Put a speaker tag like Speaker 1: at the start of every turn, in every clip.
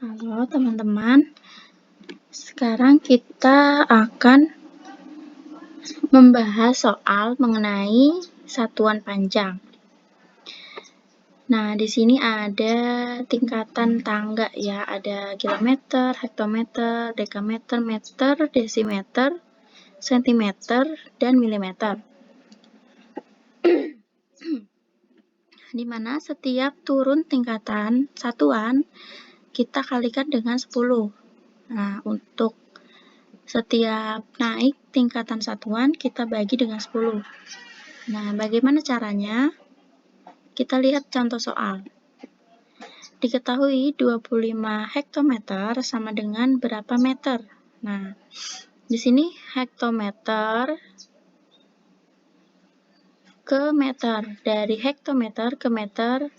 Speaker 1: Halo teman-teman, sekarang kita akan membahas soal mengenai satuan panjang. Nah, di sini ada tingkatan tangga ya, ada kilometer, hektometer, dekameter, meter, desimeter, sentimeter, dan milimeter. Di mana setiap turun tingkatan satuan kita kalikan dengan 10. Nah, untuk setiap naik tingkatan satuan kita bagi dengan 10. Nah, bagaimana caranya? Kita lihat contoh soal. Diketahui 25 hektometer sama dengan berapa meter? Nah, di sini hektometer ke meter. Dari hektometer ke meter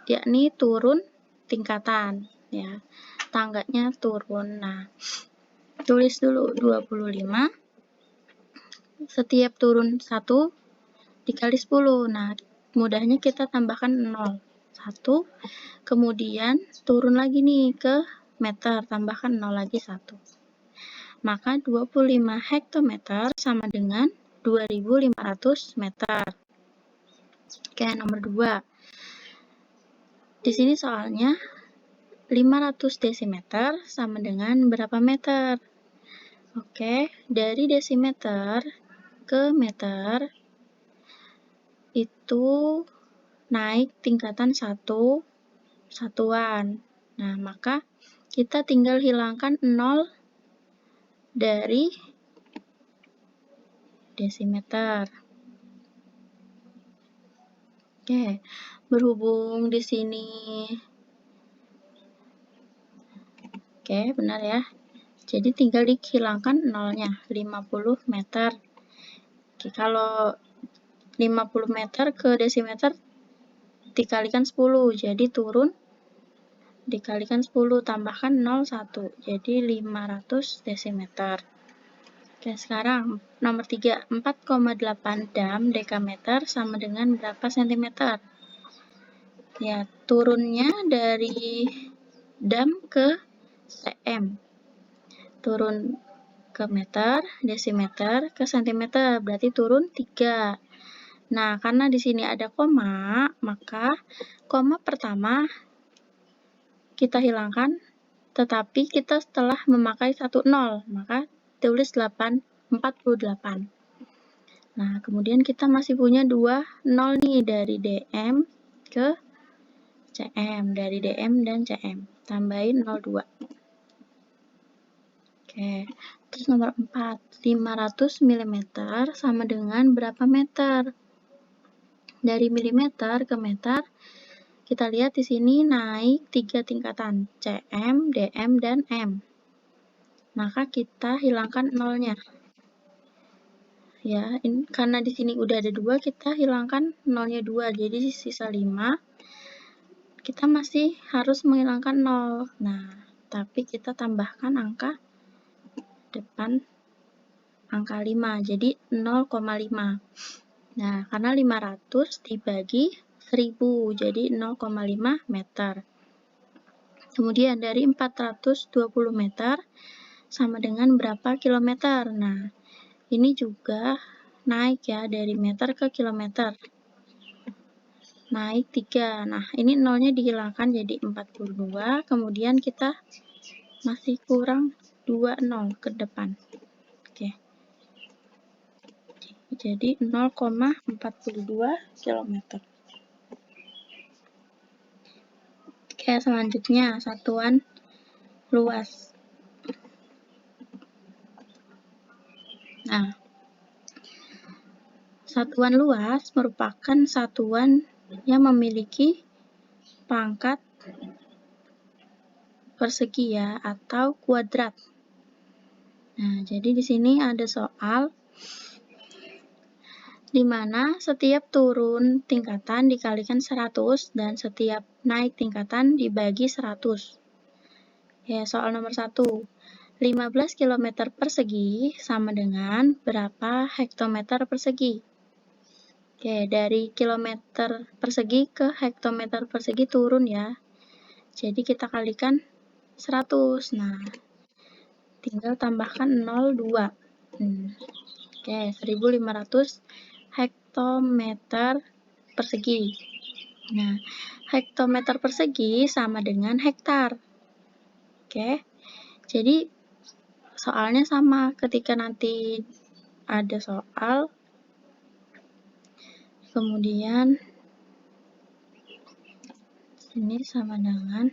Speaker 1: yakni turun tingkatan ya. Tangganya turun. Nah, tulis dulu 25 setiap turun 1 dikali 10. Nah, mudahnya kita tambahkan 0. 1, kemudian turun lagi nih ke meter, tambahkan 0 lagi 1. Maka 25 hektometer sama dengan 2500 meter. Oke, nomor 2. Di sini soalnya 500 desimeter sama dengan berapa meter? Oke, dari desimeter ke meter itu naik tingkatan 1 satuan. Nah, maka kita tinggal hilangkan 0 dari desimeter. Oke, berhubung di sini. Oke, benar ya. Jadi tinggal dihilangkan 0-nya, 50 meter. Oke, kalau 50 meter ke desimeter dikalikan 10, jadi turun dikalikan 10 tambahkan 0 1, jadi 500 desimeter. Oke, sekarang nomor 3, 4,8 dam dekameter sama dengan berapa sentimeter? Ya, turunnya dari dam ke cm. Turun ke meter, desimeter, ke sentimeter, berarti turun 3. Nah, karena di sini ada koma, maka koma pertama kita hilangkan, tetapi kita setelah memakai 1 0, maka tulis 48. Nah, kemudian kita masih punya 2 0 nih dari dm ke cm, dari dm dan cm. Tambahin 02. Oke, terus nomor 4, 500 mm sama dengan berapa meter? Dari milimeter ke meter, kita lihat di sini naik 3 tingkatan, cm, dm, dan m. Maka kita hilangkan 0-nya. Ya, karena di sini udah ada 2, kita hilangkan 0-nya 2, jadi sisa 5. Kita masih harus menghilangkan 0. Nah, tapi kita tambahkan angka depan angka 5, jadi 0,5. Nah, karena 500 dibagi 1000, jadi 0,5 meter. Kemudian dari 420 meter sama dengan berapa kilometer? Nah, ini juga naik ya, dari meter ke kilometer. Naik 3. Nah, ini 0-nya dihilangkan jadi 42, kemudian kita masih kurang 20 ke depan. Oke. Jadi 0,42 km. Oke, selanjutnya satuan luas. Nah, satuan luas merupakan satuan yang memiliki pangkat persegi ya, atau kuadrat. Nah, jadi di sini ada soal di mana setiap turun tingkatan dikalikan 100 dan setiap naik tingkatan dibagi 100. Ya, soal nomor 1. 15 km persegi sama dengan berapa hektometer persegi? Oke, dari kilometer persegi ke hektometer persegi turun ya. Jadi kita kalikan 100. Nah, tinggal tambahkan 0,2. Oke, 1500 hektometer persegi. Nah, hektometer persegi sama dengan hektar. Oke, jadi soalnya sama, ketika nanti ada soal, kemudian ini sama dengan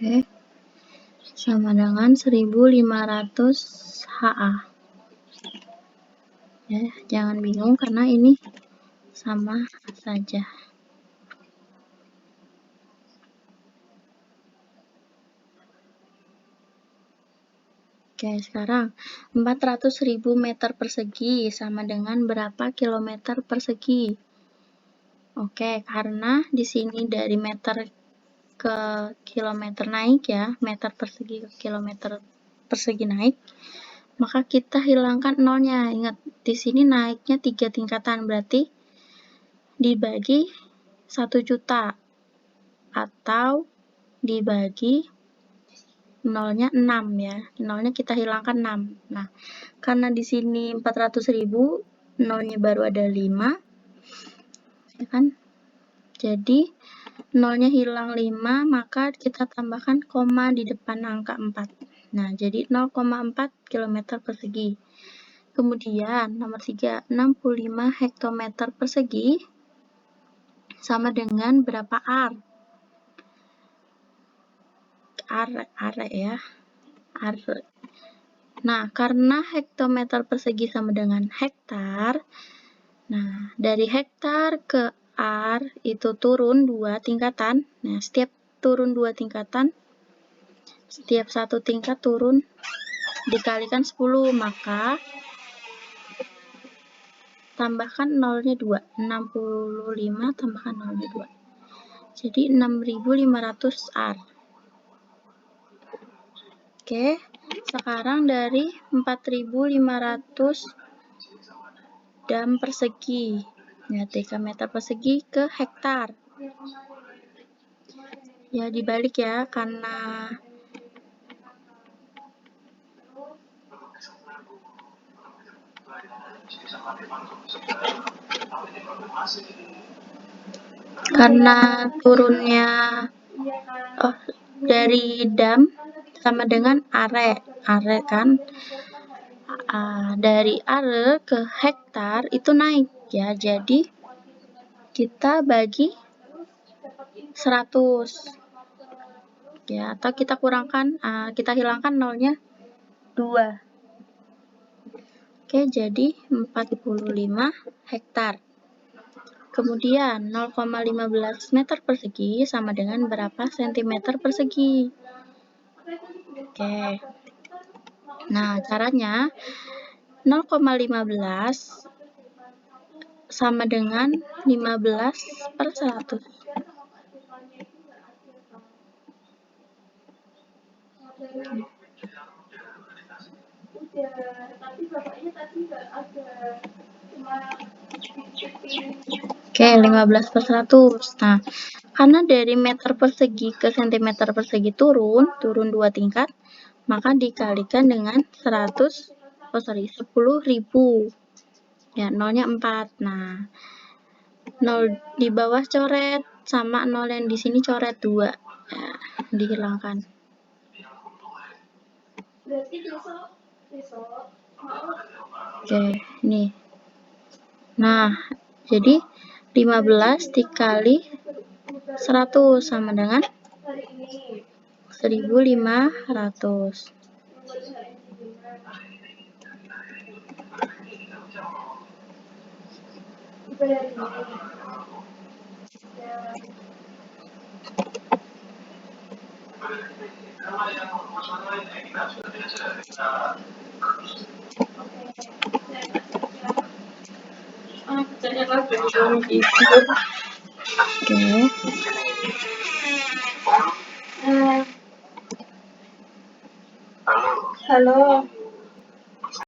Speaker 1: oke, sama dengan 1500 HA. Ya, jangan bingung karena ini sama saja. Oke, sekarang 400.000 meter persegi sama dengan berapa kilometer persegi? Oke, karena di sini dari meter ke kilometer naik ya, meter persegi ke kilometer persegi naik, maka kita hilangkan nolnya. Ingat, di sini naiknya 3 tingkatan, berarti dibagi 1 juta atau dibagi nolnya 6 ya. Nolnya kita hilangkan 6. Nah, karena di sini 400.000, nolnya baru ada 5, ya kan? Jadi nolnya hilang 5, maka kita tambahkan koma di depan angka 4. Nah, jadi 0,4 km persegi. Kemudian nomor 3, 65 hektometer persegi sama dengan berapa ar? Are ya. Are. Nah, karena hektometer persegi sama dengan hektar, nah, dari hektar ke ar itu turun 2 tingkatan. Nah, setiap turun 2 tingkatan, setiap 1 tingkat turun dikalikan 10, maka tambahkan nolnya 2. 65 tambahkan nolnya 2. Jadi 6500 ar. Oke, sekarang dari 4500 dam persegi. Ya, 3 meter persegi ke hektar. Ya, dibalik ya, karena turunnya dari dam sama dengan are kan, dari are ke hektar itu naik ya, jadi kita bagi 100 ya, atau kita kurangkan, kita hilangkan nolnya 2. Oke, jadi 45 hektar. Kemudian 0,15 meter persegi sama dengan berapa sentimeter persegi? Oke. Nah, caranya 0,15 sama dengan 15/100. Oke, 15/100. Nah, karena dari meter persegi ke sentimeter persegi turun 2 tingkat, maka dikalikan dengan 10.000. Ya, nolnya 4. Nah, 0 di bawah coret, sama 0 yang di sini coret 2. Ya, dihilangkan. Oke, ini. Nah, jadi 15 dikali 100 sama dengan 1500. Oke.
Speaker 2: Halo.